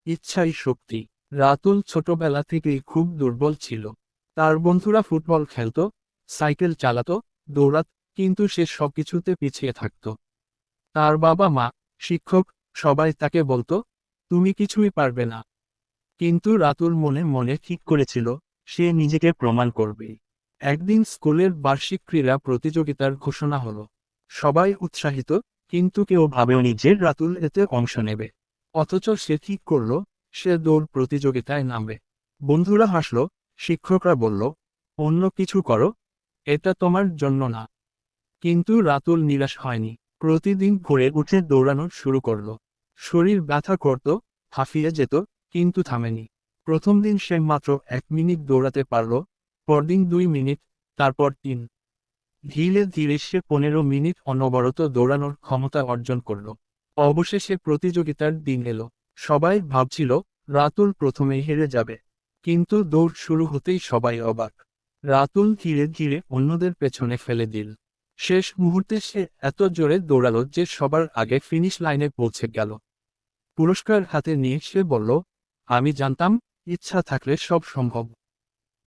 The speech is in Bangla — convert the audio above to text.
ইচ্ছাই শক্তি। রাতুল ছোটবেলা থেকেই খুব দুর্বল ছিল। তার বন্ধুরা ফুটবল খেলতো, সাইকেল চালাতো, দৌড়াত, কিন্তু সে সবকিছুতে পিছিয়ে থাকত। তার বাবা মা, শিক্ষক, সবাই তাকে বলতো, তুমি কিছুই পারবে না। কিন্তু রাতুল মনে মনে ঠিক করেছিল, সে নিজেকে প্রমাণ করবে। একদিন স্কুলের বার্ষিক ক্রীড়া প্রতিযোগিতার ঘোষণা হলো। সবাই উৎসাহিত, কিন্তু কেউ ভাবেওনি যে রাতুল এতে অংশ নেবে। অথচ সে ঠিক করলো, সে দৌড় প্রতিযোগিতায় নামবে। বন্ধুরা হাসল, শিক্ষকরা বলল, অন্য কিছু করো, এটা তোমার জন্য না। কিন্তু রাতুল নিরাশ হয়নি। প্রতিদিন ভোরে উঠে দৌড়ানো শুরু করলো। শরীর ব্যথা করত, হাঁফিয়ে যেত, কিন্তু থামেনি। প্রথম দিন সে মাত্র 1 মিনিট দৌড়াতে পারল, পরদিন 2 মিনিট, তারপর 3। ধীরে ধীরে সে 15 মিনিট অনবরত দৌড়ানোর ক্ষমতা অর্জন করল। অবশেষে প্রতিযোগিতার দিন এলো। সবাই ভাবছিল, রাতুল প্রথমেই হেরে যাবে। কিন্তু দৌড় শুরু হতেই সবাই অবাক। রাতুল ধীরে ধীরে অন্যদের পেছনে ফেলে দিল। শেষ মুহূর্তে সে এত জোরে দৌড়ালো যে সবার আগে ফিনিশ লাইনে পৌঁছে গেল। পুরস্কার হাতে নিয়ে সে বলল, আমি জানতাম, ইচ্ছা থাকলে সব সম্ভব।